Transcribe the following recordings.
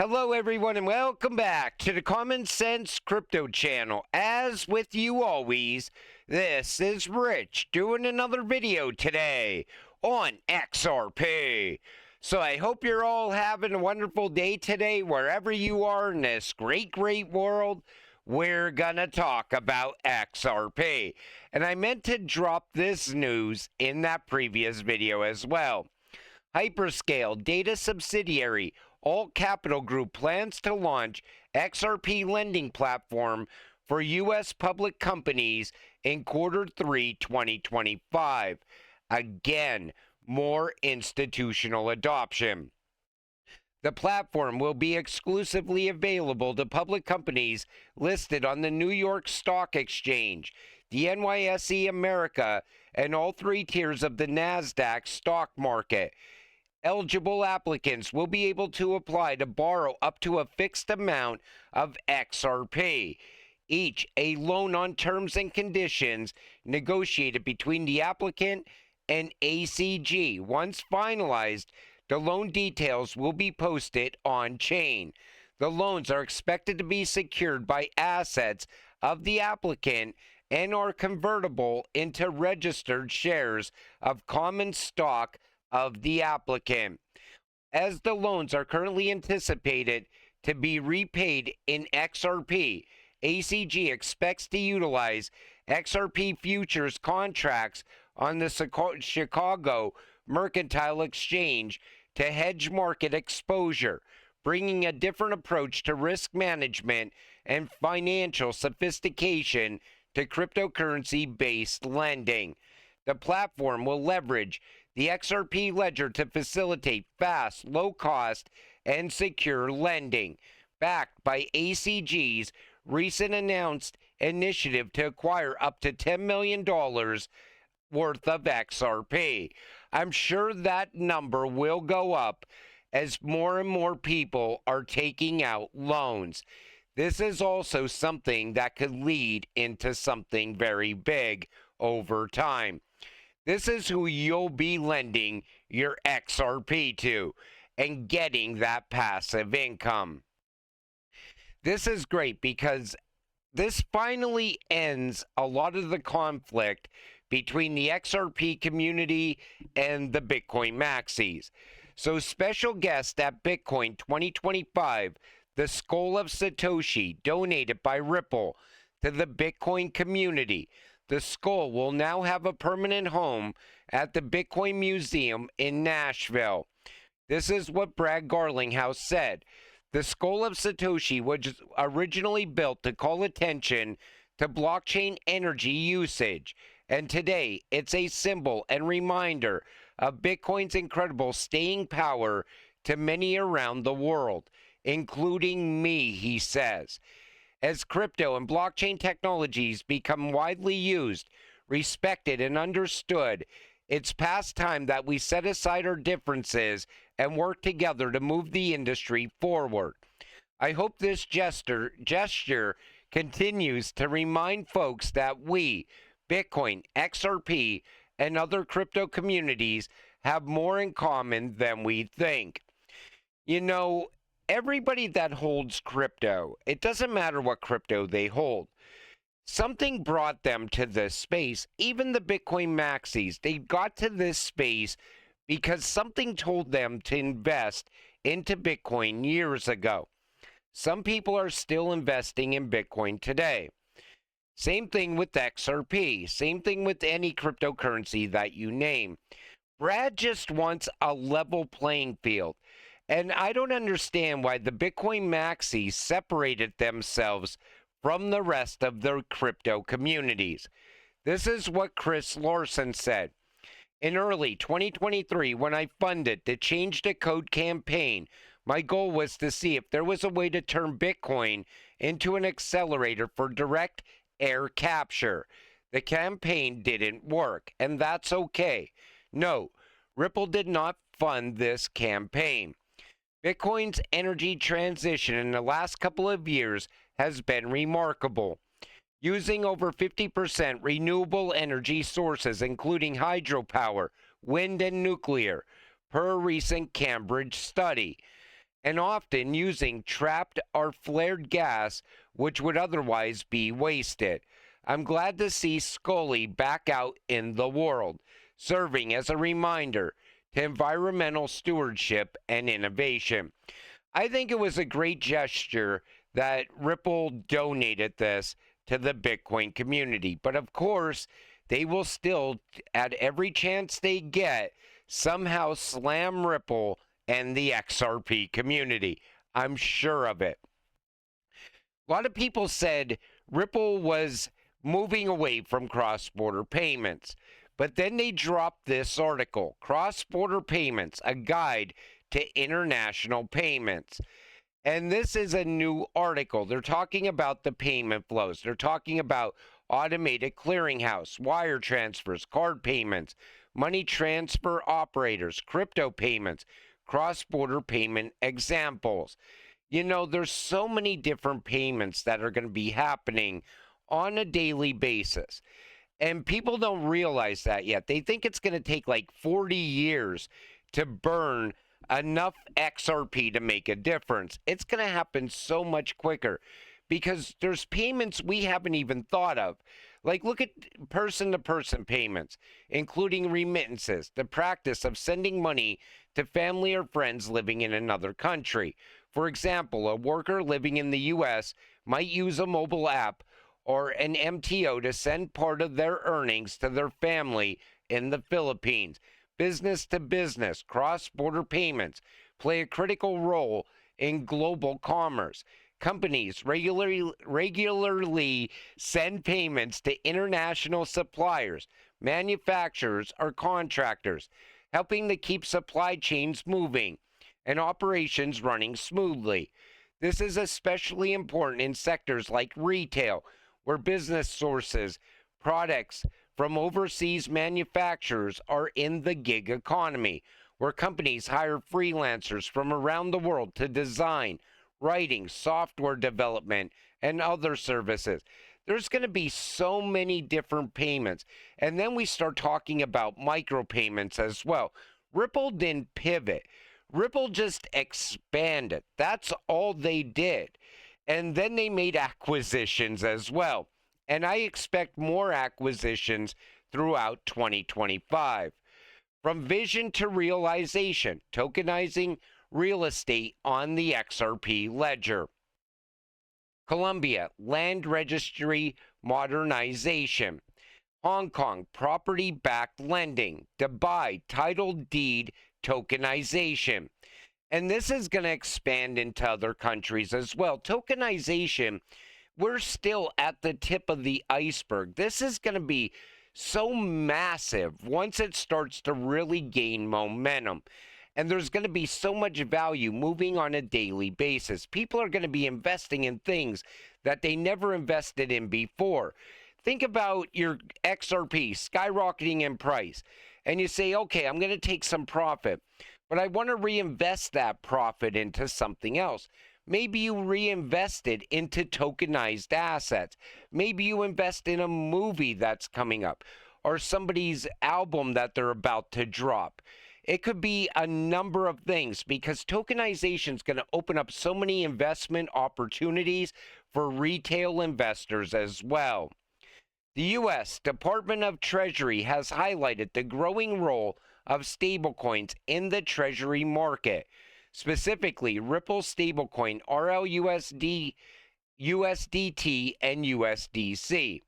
Hello, everyone, and welcome back to the Common Sense Crypto channel. As with you always, this is Rich doing another video today on XRP. So I hope you're all having a wonderful day today, wherever you are in this great world. We're gonna talk about XRP. And I meant to drop this news in that previous video as well. Hyperscale data subsidiary All Capital Group plans to launch XRP lending platform for U.S. public companies in Q3 2025. Again, more institutional adoption. The platform will be exclusively available to public companies listed on the New York Stock Exchange, the NYSE America, and all three tiers of the NASDAQ stock market. Eligible applicants will be able to apply to borrow up to a fixed amount of XRP, each a loan on terms and conditions negotiated between the applicant and ACG. Once finalized, the loan details will be posted on chain. The loans are expected to be secured by assets of the applicant and are convertible into registered shares of common stock of the applicant. As the loans are currently anticipated to be repaid in XRP, ACG expects to utilize XRP futures contracts on the Chicago Mercantile Exchange to hedge market exposure, bringing a different approach to risk management and financial sophistication to cryptocurrency-based lending. The platform will leverage the XRP ledger to facilitate fast, low-cost, and secure lending, backed by ACG's recent announced initiative to acquire up to $10 million worth of XRP. I'm sure that number will go up as more and more people are taking out loans. This is also something that could lead into something very big over time. This is who you'll be lending your XRP to and getting that passive income. This is great because this finally ends a lot of the conflict between the XRP community and the Bitcoin maxis. So special guest at Bitcoin 2025, the Skull of Satoshi, donated by Ripple to the Bitcoin community. The skull will now have a permanent home at the Bitcoin Museum in Nashville. This is what Brad Garlinghouse said. The Skull of Satoshi was originally built to call attention to blockchain energy usage, and today it's a symbol and reminder of Bitcoin's incredible staying power to many around the world, including me, he says. As crypto and blockchain technologies become widely used, respected, and understood, it's past time that we set aside our differences and work together to move the industry forward. I hope this gesture continues to remind folks that we, Bitcoin, XRP, and other crypto communities have more in common than we think. You know, everybody that holds crypto, it doesn't matter what crypto they hold, something brought them to this space. Even the Bitcoin maxis, they got to this space because something told them to invest into Bitcoin years ago. Some people are still investing in Bitcoin today. Same thing with XRP, same thing with any cryptocurrency that you name. Brad just wants a level playing field. And I don't understand why the Bitcoin maxis separated themselves from the rest of the crypto communities. This is what Chris Larson said. In early 2023, when I funded the Change the Code campaign, my goal was to see if there was a way to turn Bitcoin into an accelerator for direct air capture. The campaign didn't work, and that's okay. No, Ripple did not fund this campaign. Bitcoin's energy transition in the last couple of years has been remarkable. Using over 50% renewable energy sources, including hydropower, wind, and nuclear, per a recent Cambridge study. and often using trapped or flared gas which would otherwise be wasted. I'm glad to see Scully back out in the world, serving as a reminder to environmental stewardship and innovation. I think it was a great gesture that Ripple donated this to the Bitcoin community. But of course, they will still, at every chance they get, somehow slam Ripple and the XRP community. I'm sure of it. A lot of people said Ripple was moving away from cross-border payments. But then they dropped this article, Cross-Border Payments, a guide to international payments. And this is a new article. They're talking about the payment flows. They're talking about automated clearinghouse, wire transfers, card payments, money transfer operators, crypto payments, cross-border payment examples. You know, there's so many different payments that are going to be happening on a daily basis. And people don't realize that yet. They think it's going to take like 40 years to burn enough XRP to make a difference. It's going to happen so much quicker because there's payments we haven't even thought of. Like, look at person-to-person payments, including remittances, the practice of sending money to family or friends living in another country. For example, a worker living in the U.S. might use a mobile app or an MTO to send part of their earnings to their family in the Philippines. Business to business, cross-border payments play a critical role in global commerce. Companies regularly send payments to international suppliers, manufacturers, or contractors, helping to keep supply chains moving and operations running smoothly. This is especially important in sectors like retail, where business sources, products from overseas manufacturers are in the gig economy, where companies hire freelancers from around the world to design, writing, software development, and other services. There's going to be so many different payments. And then we start talking about micropayments as well. Ripple didn't pivot. Ripple just expanded. That's all they did. And then they made acquisitions as well. And I expect more acquisitions throughout 2025. From vision to realization, tokenizing real estate on the XRP ledger. Colombia, land registry modernization. Hong Kong, property-backed lending. Dubai, title deed tokenization. And this is going to expand into other countries as well. Tokenization, we're still at the tip of the iceberg. This is going to be so massive once it starts to really gain momentum. And there's going to be so much value moving on a daily basis. People are going to be investing in things that they never invested in before. Think about your XRP skyrocketing in price. And you say, okay, I'm going to take some profit, but I want to reinvest that profit into something else. Maybe you reinvest it into tokenized assets. Maybe you invest in a movie that's coming up or somebody's album that they're about to drop. It could be a number of things because tokenization is going to open up so many investment opportunities for retail investors as well. The U.S. Department of Treasury has highlighted the growing role of stablecoins in the Treasury market. Specifically, Ripple stablecoin, RLUSD, USDT, and USDC.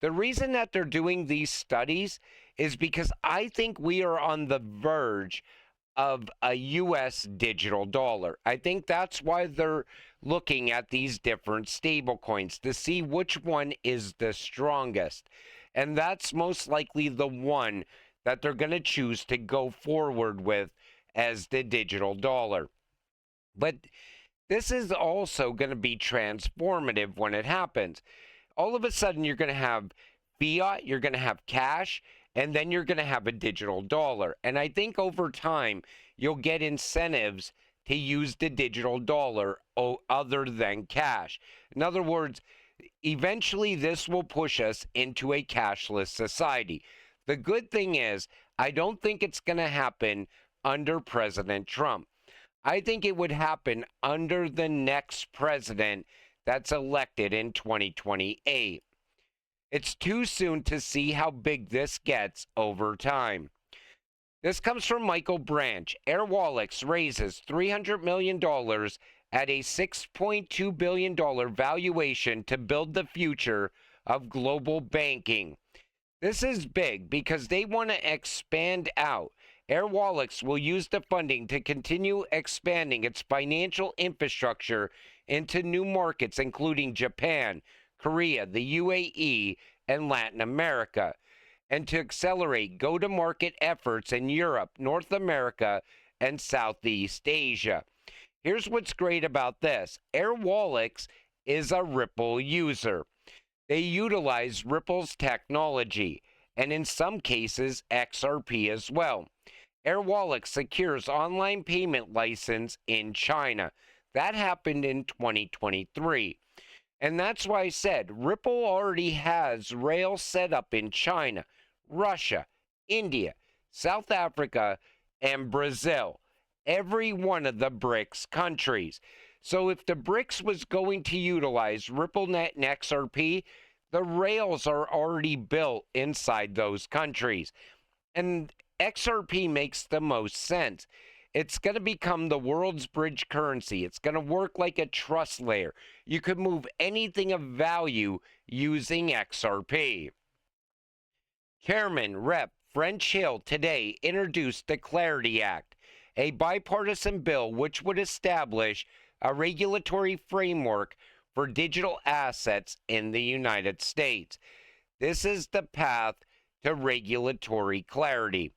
The reason that they're doing these studies is because I think we are on the verge of a U.S. digital dollar. I think that's why they're looking at these different stablecoins to see which one is the strongest. And that's most likely the one that they're going to choose to go forward with as the digital dollar. But this is also going to be transformative when it happens. All of a sudden, you're going to have fiat, you're going to have cash, and then you're going to have a digital dollar. And I think over time, you'll get incentives to use the digital dollar other than cash. In other words, eventually this will push us into a cashless society. The good thing is, I don't think it's going to happen under President Trump. I think it would happen under the next president that's elected in 2028. It's too soon to see how big this gets over time. This comes from Michael Branch. Airwallex raises $300 million at a $6.2 billion valuation to build the future of global banking. This is big because they want to expand out. Airwallex will use the funding to continue expanding its financial infrastructure into new markets, including Japan, Korea, the UAE, and Latin America, and to accelerate go-to-market efforts in Europe, North America, and Southeast Asia. Here's what's great about this. Airwallex is a Ripple user. They utilize Ripple's technology, and in some cases, XRP as well. Airwallex secures online payment license in China. That happened in 2023. And that's why I said Ripple already has rails set up in China, Russia, India, South Africa, and Brazil. Every one of the BRICS countries. So if the BRICS was going to utilize RippleNet and XRP, the rails are already built inside those countries. And XRP makes the most sense. It's going to become the world's bridge currency. It's going to work like a trust layer. You could move anything of value using XRP. Chairman Rep. French Hill today introduced the Clarity Act, a bipartisan bill which would establish a regulatory framework for digital assets in the United States. This is the path to regulatory clarity.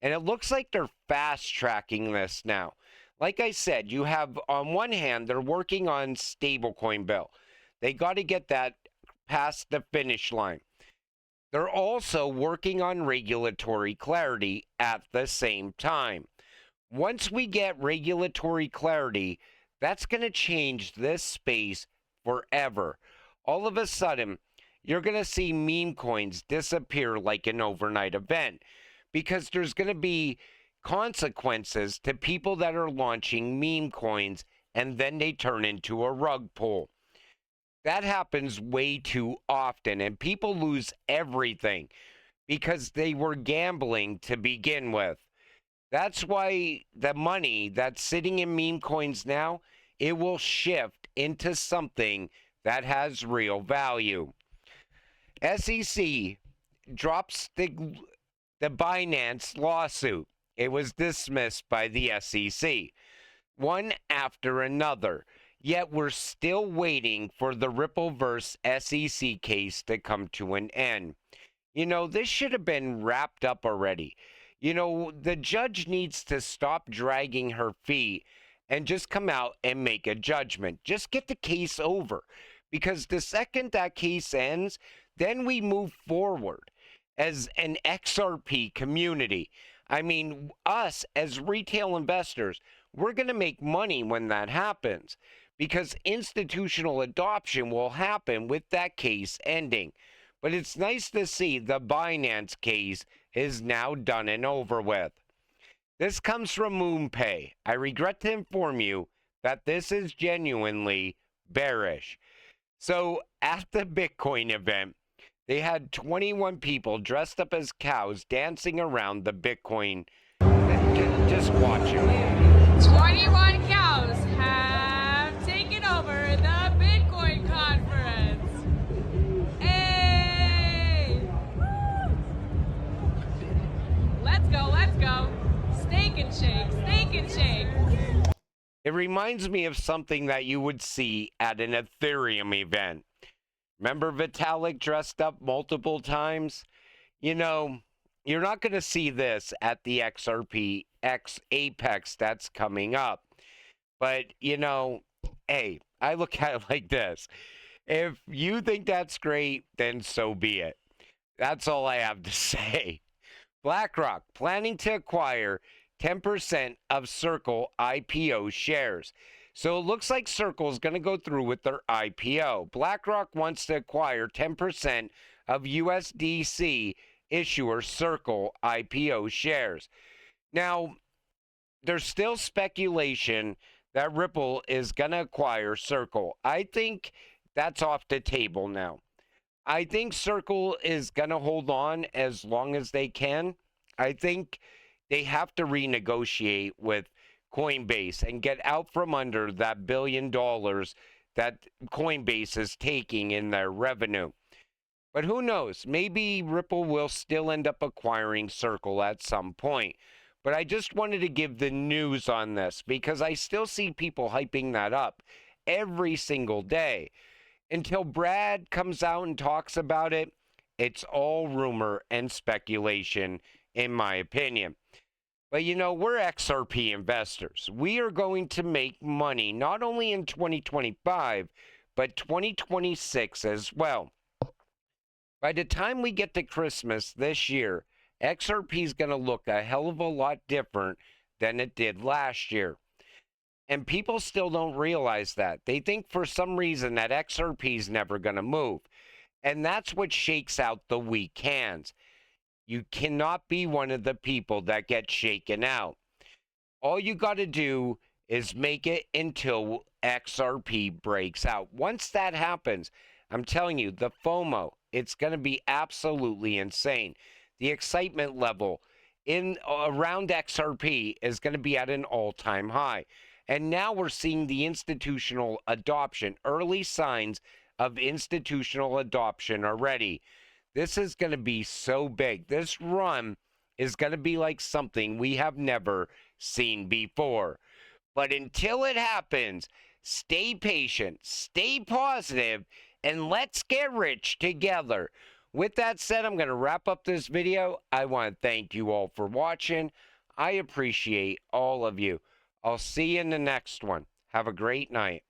And it looks like they're fast tracking this now. Like I said, you have on one hand, they're working on stablecoin bill. They got to get that past the finish line. They're also working on regulatory clarity at the same time. Once we get regulatory clarity, that's going to change this space forever. All of a sudden, you're going to see meme coins disappear like an overnight event because there's going to be consequences to people that are launching meme coins and then they turn into a rug pull. That happens way too often and people lose everything because they were gambling to begin with. That's why the money that's sitting in meme coins now, it will shift into something that has real value. SEC drops the Binance lawsuit. It was dismissed by the SEC, one after another. Yet we're still waiting for the Rippleverse SEC case to come to an end. You know, this should have been wrapped up already. You know, the judge needs to stop dragging her feet and just come out and make a judgment. Just get the case over. Because the second that case ends, then we move forward as an XRP community. I mean, us as retail investors, we're going to make money when that happens because institutional adoption will happen with that case ending. But it's nice to see the Binance case is now done and over with. This comes from MoonPay. I regret to inform you that this is genuinely bearish. So at the Bitcoin event, they had 21 people dressed up as cows dancing around the Bitcoin. Just watch it. 21 cows have taken over the Bitcoin conference. Hey! Woo! Let's go, let's go. Steak and shake, steak and shake. It reminds me of something that you would see at an Ethereum event. Remember Vitalik dressed up multiple times? You know, you're not going to see this at the XRP X Apex that's coming up. But, you know, hey, I look at it like this. If you think that's great, then so be it. That's all I have to say. BlackRock planning to acquire 10% of Circle IPO shares. So it looks like Circle is going to go through with their IPO. BlackRock wants to acquire 10% of USDC issuer Circle IPO shares. Now, there's still speculation that Ripple is going to acquire Circle. I think that's off the table now. I think Circle is going to hold on as long as they can. I think they have to renegotiate with Coinbase and get out from under that $1 billion that Coinbase is taking in their revenue. But who knows? Maybe Ripple will still end up acquiring Circle at some point. But I just wanted to give the news on this because I still see people hyping that up every single day. Until Brad comes out and talks about it, it's all rumor and speculation, in my opinion. But you know, we're XRP investors. We are going to make money not only in 2025, but 2026 as well. By the time we get to Christmas this year, XRP is going to look a hell of a lot different than it did last year. And people still don't realize that. They think for some reason that XRP is never going to move. And that's what shakes out the weak hands. You cannot be one of the people that get shaken out. All you got to do is make it until XRP breaks out. Once that happens, I'm telling you, the FOMO, it's going to be absolutely insane. The excitement level in around XRP is going to be at an all-time high. And now we're seeing the institutional adoption, early signs of institutional adoption already. This is going to be so big. This run is going to be like something we have never seen before. But until it happens, stay patient, stay positive, and let's get rich together. With that said, I'm going to wrap up this video. I want to thank you all for watching. I appreciate all of you. I'll see you in the next one. Have a great night.